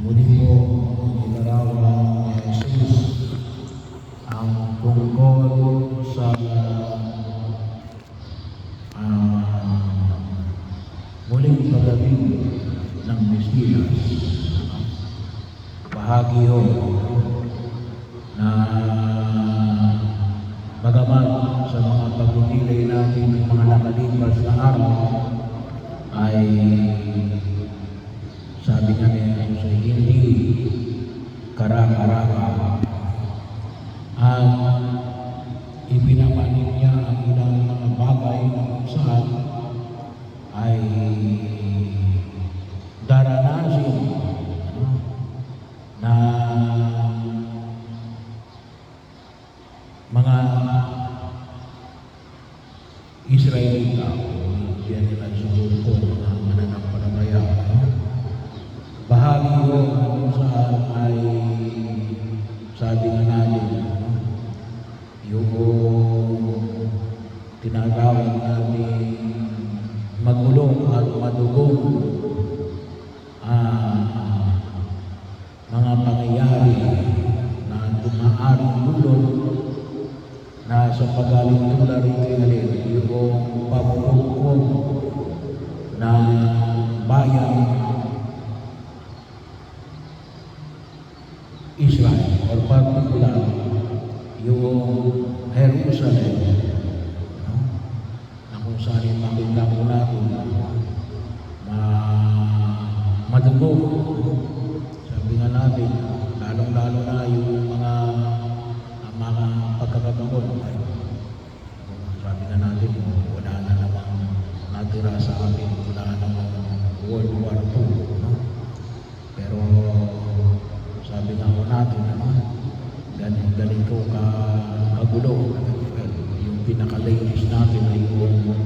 Muli po inilarawan ni Jesus ang tungkol sa muling pagdating ng Mesiyas. Bahagi ho na bagamat sa mga pagpipili natin ng mga nakalipas na araw ay sabi nga niya ay hindi karang-karang at ipinapanig niya ang ilang mga bagay na kung saan ay daranasin na mga Israelita yan nila siguro po mga mananampalataya. Bahagi ko kung saan ay sabi nga natin yung tinatawag natin magulong at madugong mga pangyayari na dumaaring dulot na sa pagaling tula rito yung pamumukom na bayan Israel or particular yung Jerusalem na kung saan makita ko natin madugo. Sabi nga natin, lalong-lalo na yung mga pagkakataon. Sabi nga natin, wala na namang natira sa atin, wala namang World War II. Pero sabi nga ko natin, ganito kagulo. Yung pinaka-latest natin ay yung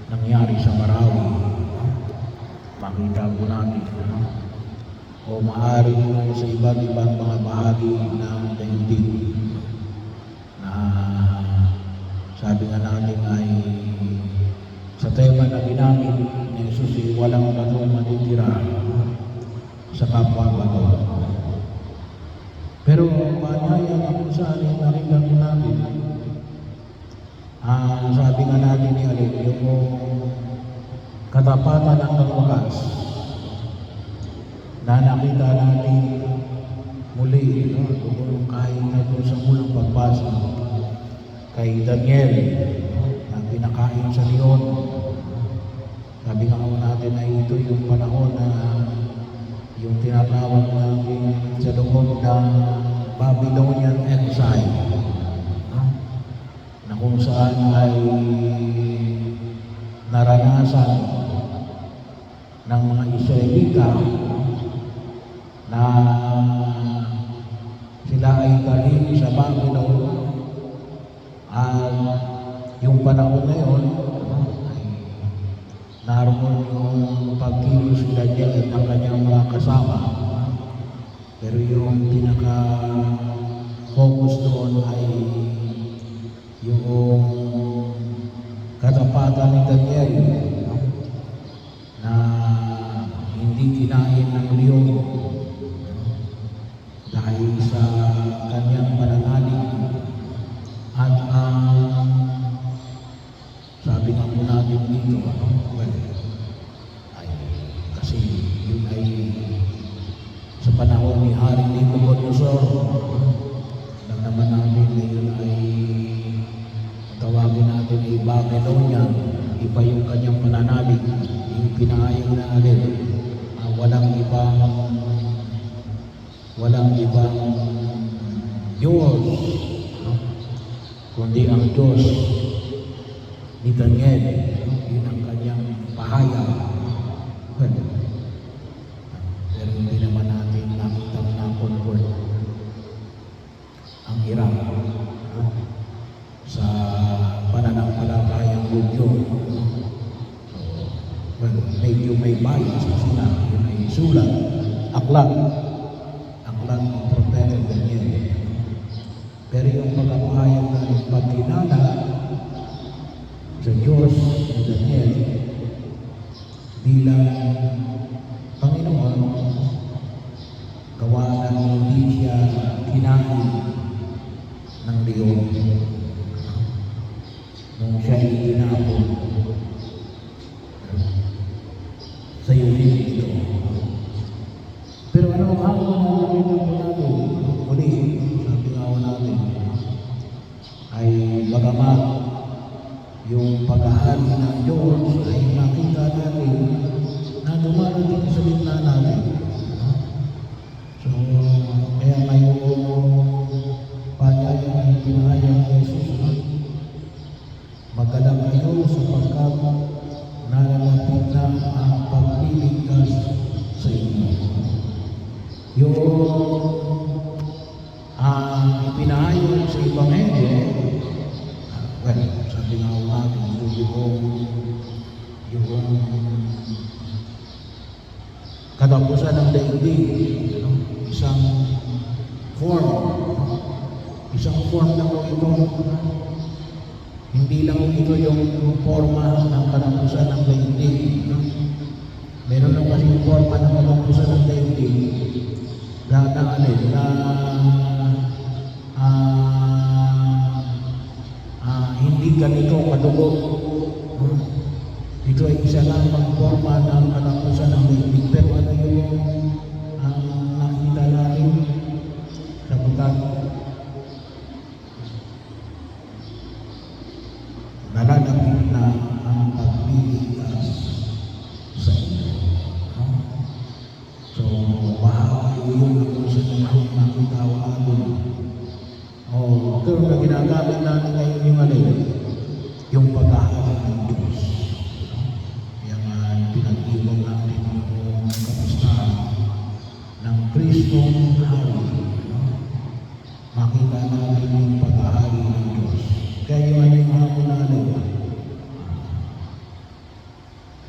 nangyari sa Marawi. Makita ko natin. O maaaring sa iba't ibang mga bahagi ng daigdig na sabi nga natin ay sa tema na ginamit ni Jesus walang bato matitira sa kapwa-bato. Pero paanyaya na kung saan yung nakita ko natin sabi nga natin ni Alin yung katapatan ng wakas na nakita natin muli kung kahit na ito sa unang pagbasa kay Daniel na pinakain sa leon. Sabi nga natin ay ito yung panahon na yung tinatawag natin sa loob ng Babylonian exile na kung saan ay naranasan ng mga Israelita na sila ay galing sa Babylon at yung panahon na yun ay naroon yung pagkilos sila dyan ng kanyang mga kasama. Pero yung pinaka-focus doon ay yung katapatan ni Daniel na hindi kinain ng leon dahil sa kanyang pananalig at sabi nga po natin dito ay kasi yun ay sa panahon ni Haring Nabucodonosor alam naman natin na yun ay tawagin natin ay Babylonian. Iba yung kanyang pananalig, yung pinahayag na alin walang ibang Diyos kundi ang Diyos ni Daniel. Yun ang kanyang pahayag. Pero hindi naman natin nakita na convert ang hirap sa pananampalatayang Hudyo. Medyo may bias kasi na yun ay sulat, aklat ng propeta Daniel. Pero yung pagkakahayag na ng pagkilala sa Diyos ni Daniel bilang Panginoon kinain ng leon. Nung siya itinapon, sa iyo rin ito. Pero ano ang hamon na nakita po natin? Muli, sabi nga po natin, ay bagamat yung paghahari ng Diyos ay makita natin na dumarating sa gitna natin. So, kaya ngayong panyaya ay pinahayag ni Jesus, magkalap kayo sapagkat nalalapit na ang pagliligtas sa inyo. Yung ipinahayag sa Ebanghelyo, well, sabi nga ako natin, yung katapusan ng daigdig, isang form lang po ito. Hindi lang ito yung forma ng katapusan ng daigdig. Meron lang kasi yung forma ng katapusan ng daigdig hindi ganito kadugo. Ito ay isa lang ang forma ng katapusan ng daigdig. Pero ano yung nakita natin sapagkat nalalapit na ang pagliligtas sa inyo. So, bahagi yun ako sa mga nakita o atin. Pero na ginagamit natin ngayon yung yung paghahari ng Diyos. Kaya nga, pinag-iwan natin yung kapustahan ng Kristong Hari. Makita natin yung paghahari ng Diyos. Kaya yung yung hapon natin,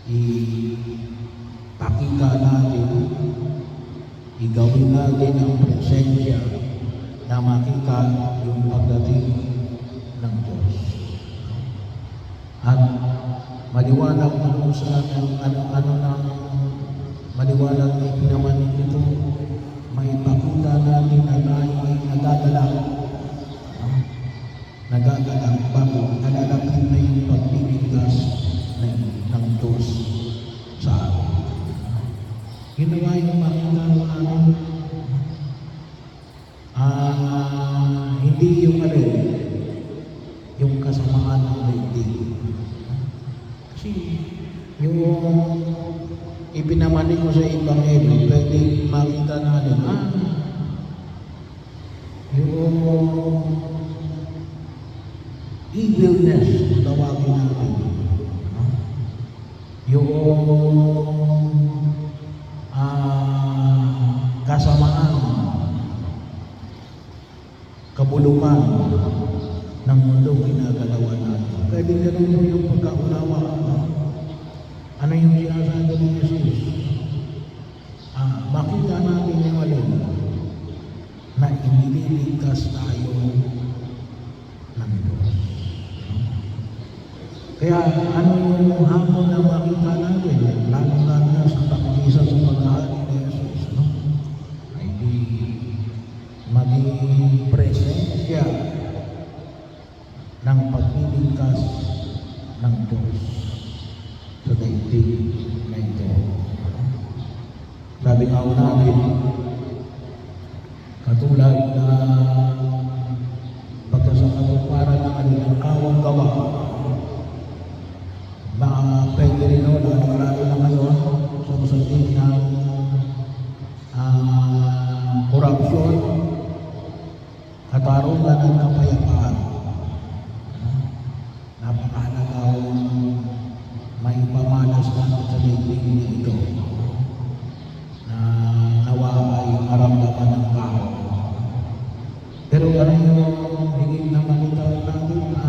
ipakita natin, igawin natin ang presensya na makita yung pagdating ng Diyos. At maliwanag na kung saan maliwanag na ipinamanin nito, may ipakita natin na tayo ay nagagalak bago nalalapit na yung pagliligtas ng Diyos sa atin. Ginawa yung makita natin, hindi yung kasamaan ng daigdig. Kasi yung ipinamanin ko sa Ebanghelyo, pwede makita natin, yung evilness, tawagin natin. Yung kasamaan, kabulukan ng mundong ginagalawan natin. Pwede ganun mo yung pagkaunawa. Ano yung sinasabi ni Jesus? Makita natin yung na iniligtas tayo ng Diyos. Kaya ano yung hamon na makita natin, lalo-lalo na sa pag-isa sa paghahari ni Jesus, ay di maging presensya ng pagliligtas ng Diyos sa daigdig na ito. Sabi nga natin, katulad na pagkasakatuparan ng kanilang kawang gawa, na pwede rin lalo na ngayon sa usapin ng korupsyon, katarungan at kapayapaan. Napakahalaga may pamalas natin sa daigdig na ito na nawa ay maramdaman ng tao. Pero ano yung higit na makita natin na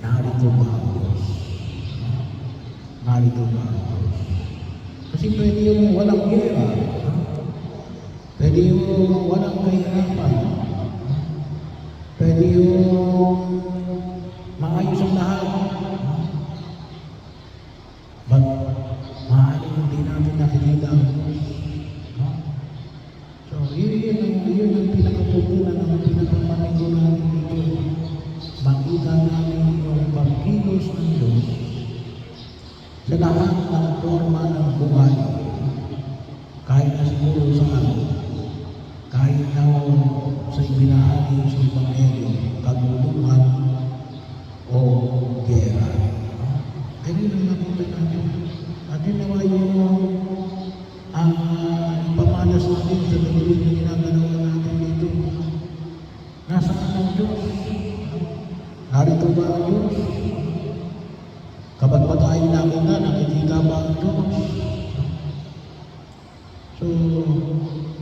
narito ba ang Diyos? Narito ba ang Diyos? Kasi pwede yung walang gera, pwede yung walang kahirapan, pwede yung maayos ang lahat. But maaaring hindi natin nakikita ang Diyos. So, So,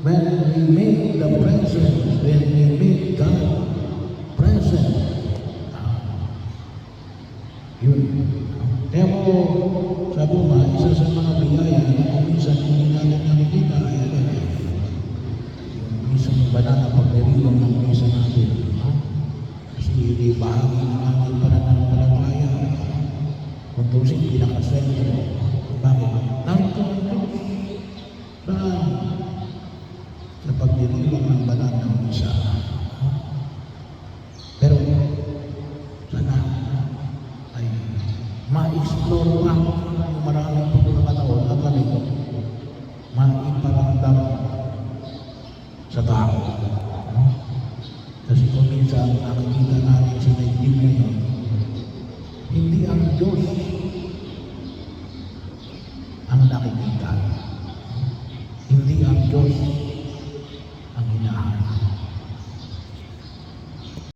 when we make the presence, when we make God present, yun. Kaya po, sabi mo, isa sa mga biyaya na kung minsan hindi natin nakikita, ay yung minsan banana pagdiriwang ng misa natin. Kasi hindi bahagi ng ating pananampalataya. Kung tusin, pinakasentro. Bakit? Narito ang Diyos sa pagdiriwang ng banal ng misa. Pero, sana ay ma-explore pa yung maraming